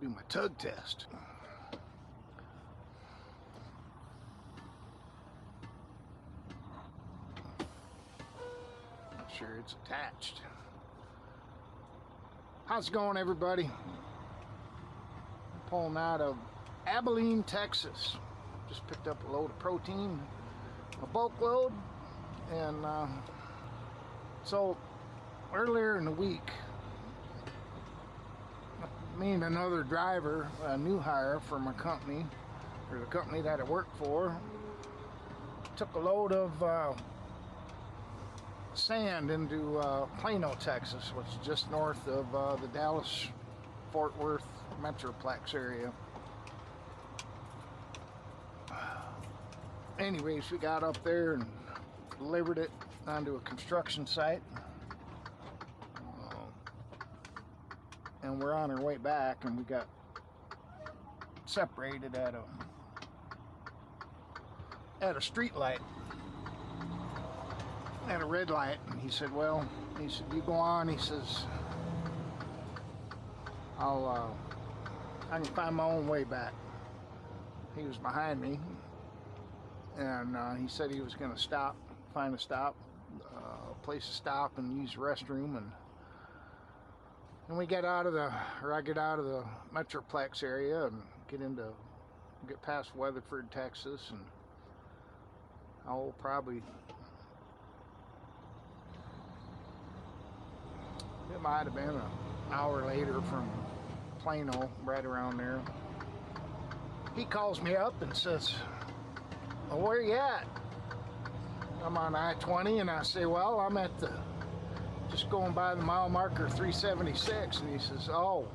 do my tug test. Make sure it's attached. How's it going, everybody? I'm pulling out of Abilene, Texas. Just picked up a load of protein, a bulk load, and so earlier in the week, me and another driver, a new hire for my company, or the company that I work for, took a load of sand into Plano, Texas, which is just north of the Dallas-Fort Worth Metroplex area. Anyways, we got up there and delivered it onto a construction site. And we're on our way back, and we got separated at a street light, at a red light. And he said, well, he said, you go on. He says, I can find my own way back. He was behind me, and he said he was going to stop, find a stop, a place to stop and use the restroom. And we get out of the, or I get out of the Metroplex area and get past Weatherford, Texas, and I'll probably, it might have been an hour later from Plano, right around there. He calls me up and says, well, where you at? I'm on I-20, and I say, well, I'm at just going by the mile marker 376. And he says, oh,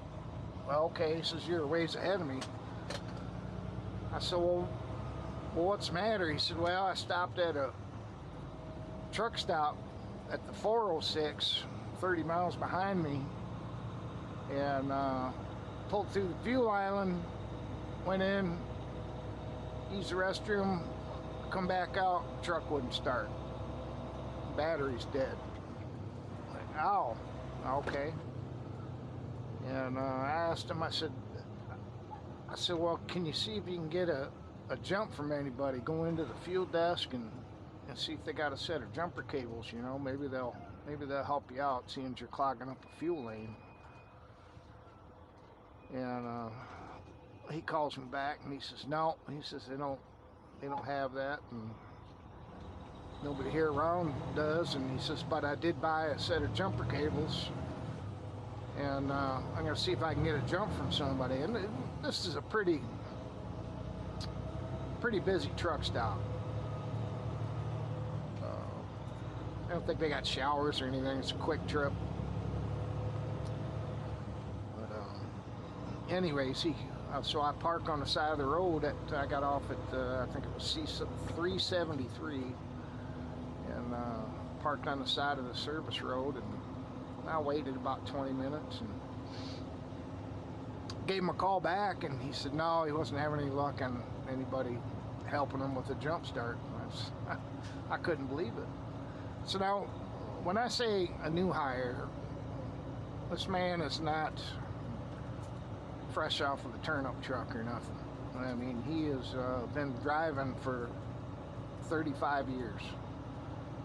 well, okay. He says, you're a ways ahead of me. I said, well, what's the matter? He said, well, I stopped at a truck stop at the 406, 30 miles behind me, and pulled through the fuel island, went in, used the restroom, come back out, truck wouldn't start. Battery's dead. Oh, okay. And I asked him, I said, well, can you see if you can get a jump from anybody? Go into the fuel desk and see if they got a set of jumper cables, you know, maybe they'll help you out, seeing you're clogging up a fuel lane. And he calls me back and he says, no, he says they don't have that, and nobody here around does. And he says, but I did buy a set of jumper cables, and I'm going to see if I can get a jump from somebody. And this is a pretty busy truck stop. I don't think they got showers or anything. It's a quick trip. But anyways, so I parked on the side of the road. I got off at I think it was C373. And parked on the side of the service road, and I waited about 20 minutes and gave him a call back, and he said no, he wasn't having any luck on anybody helping him with a jump start. I couldn't believe it. So now, when I say a new hire, this man is not fresh off of a turnip truck or nothing. I mean, he has been driving for 35 years.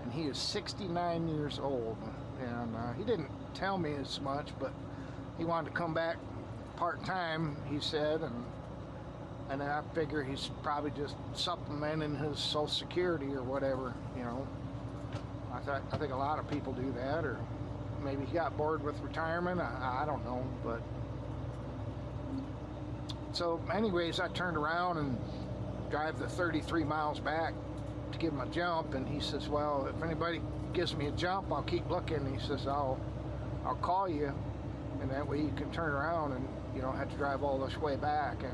And he is 69 years old, and he didn't tell me as much, but he wanted to come back part-time, he said, and I figure he's probably just supplementing his Social Security or whatever, you know. I think a lot of people do that, or maybe he got bored with retirement. I don't know, but so anyways, I turned around and drive the 33 miles back to give him a jump, and he says, well, if anybody gives me a jump, I'll keep looking. He says, I'll call you, and that way you can turn around and you don't have to drive all this way back.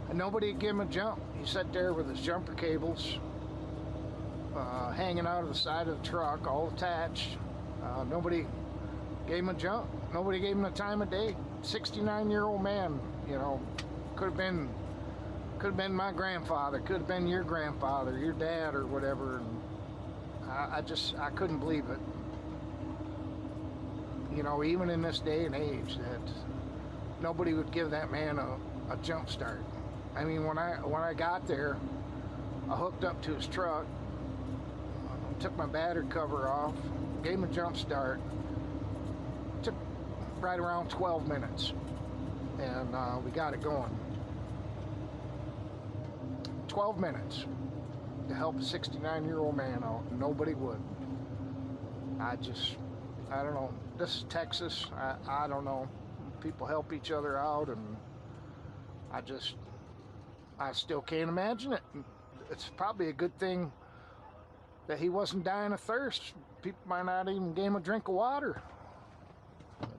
And nobody would give him a jump. He sat there with his jumper cables hanging out of the side of the truck, all attached. Nobody gave him a jump. Nobody gave him the time of day. 69-year-old man, you know, could have been my grandfather, could have been your grandfather, your dad, or whatever. And I couldn't believe it. You know, even in this day and age, that nobody would give that man a jump start. I mean, when I got there, I hooked up to his truck, took my battery cover off, gave him a jump start. Took right around 12 minutes, and we got it going. 12 minutes to help a 69-year-old man out. Nobody would. I don't know. This is Texas. I don't know. People help each other out, and I still can't imagine it. It's probably a good thing that he wasn't dying of thirst. People might not even give him a drink of water. But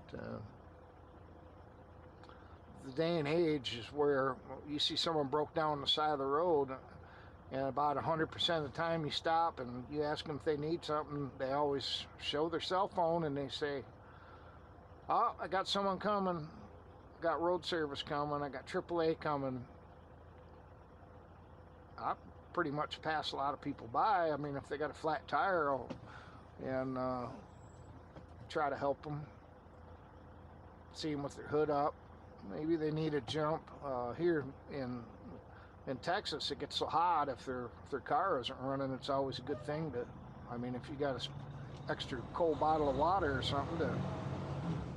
the day and age is where you see someone broke down on the side of the road, and about 100% of the time you stop and you ask them if they need something, they always show their cell phone and they say, "Oh, I got someone coming. I got road service coming. I got AAA coming." I pretty much pass a lot of people by. I mean, if they got a flat tire, and try to help them. See them with their hood up. Maybe they need a jump. Here in Texas, it gets so hot, if their car isn't running, it's always a good thing to, I mean, if you got an extra cold bottle of water or something, to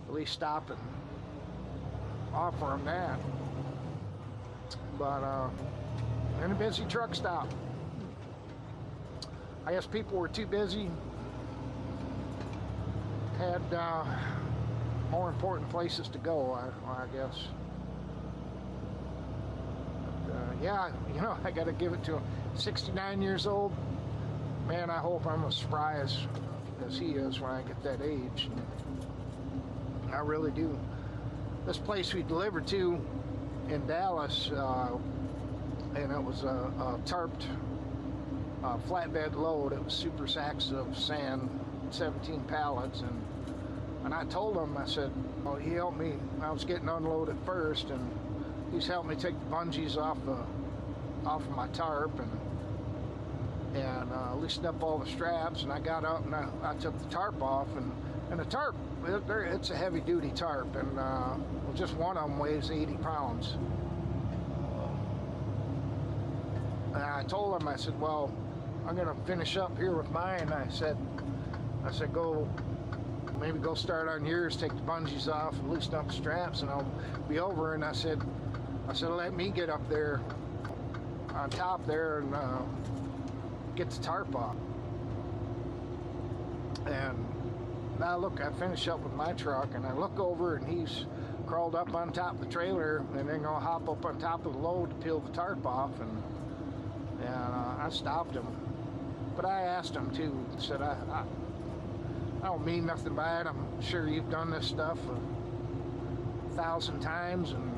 at least stop and offer them that. But in a busy truck stop, I guess people were too busy, had more important places to go, I guess. But, yeah, you know, I got to give it to him. 69 years old. Man, I hope I'm as spry as he is when I get that age. And I really do. This place we delivered to in Dallas, and it was a tarped flatbed load. It was super sacks of sand, 17 pallets, and I told him, I said, well, he helped me. I was getting unloaded first, and he's helped me take the bungees off of my tarp and loosened up all the straps. And I got up and I took the tarp off, and the tarp, it's a heavy duty tarp, and well, just one of them weighs 80 pounds. And I told him, I said, well, I'm gonna finish up here with mine. I said, maybe go start on yours, take the bungees off and loosen up the straps, and I'll be over. And I said, let me get up there on top there and get the tarp off. And now look, I finish up with my truck, and I look over, and he's crawled up on top of the trailer, and then gonna hop up on top of the load to peel the tarp off. And I stopped him, but I asked him too. Said, I don't mean nothing by it. I'm sure you've done this stuff 1,000 times, and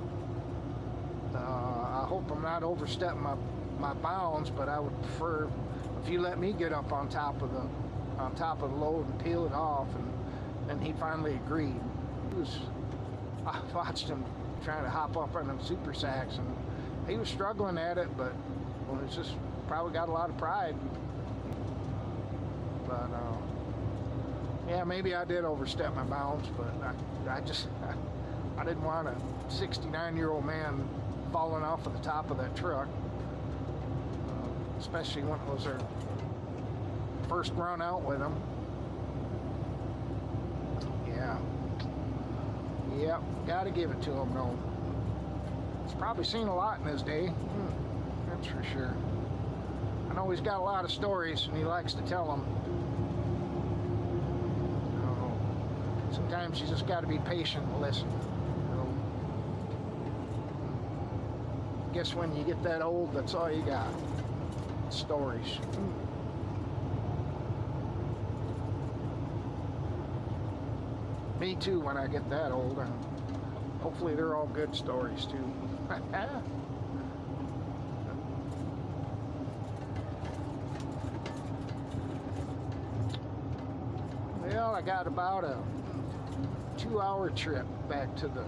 I hope I'm not overstepping my bounds. But I would prefer if you let me get up on top of the load and peel it off. And he finally agreed. I watched him trying to hop up on them super sacks, and he was struggling at it, but it's just probably got a lot of pride. But yeah, maybe I did overstep my bounds, but I didn't want a 69-year-old man falling off of the top of that truck, especially when it was our first run out with him. Yeah, gotta give it to him though. He's probably seen a lot in his day, that's for sure. I know he's got a lot of stories, and he likes to tell them. Sometimes you just got to be patient and listen. I guess when you get that old, that's all you got. Stories. Me too, when I get that old. And hopefully they're all good stories too. Well, I got about a 2-hour trip back to the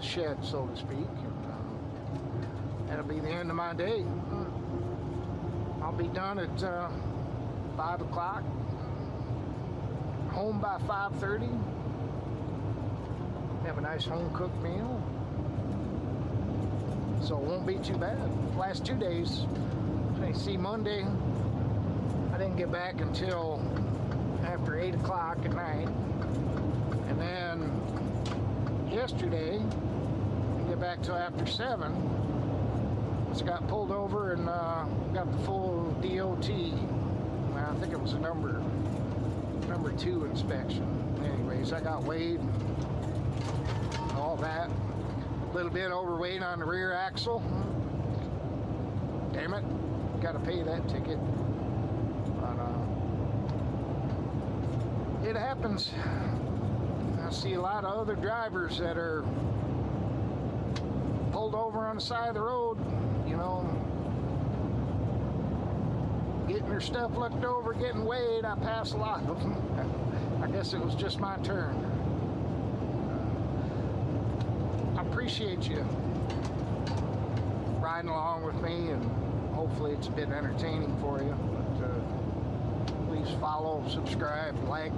shed, so to speak, and that'll be the end of my day. I'll be done at 5 o'clock, home by 5:30, have a nice home-cooked meal. So it won't be too bad. Last 2 days, see, Monday, I didn't get back until after 8 o'clock at night. And then yesterday, I didn't get back till after 7. Just got pulled over and got the full DOT. I think it was a number 2 inspection. Anyways, I got weighed, all that. A little bit overweight on the rear axle. Damn it, got to pay that ticket. But it happens. I see a lot of other drivers that are pulled over on the side of the road, you know, getting their stuff looked over, getting weighed. I pass a lot of them. I guess it was just my turn. I appreciate you riding along with me, and hopefully it's been entertaining for you. But please follow, subscribe, like,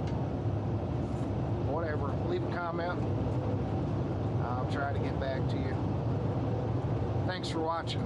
whatever. Leave a comment. I'll try to get back to you. Thanks for watching.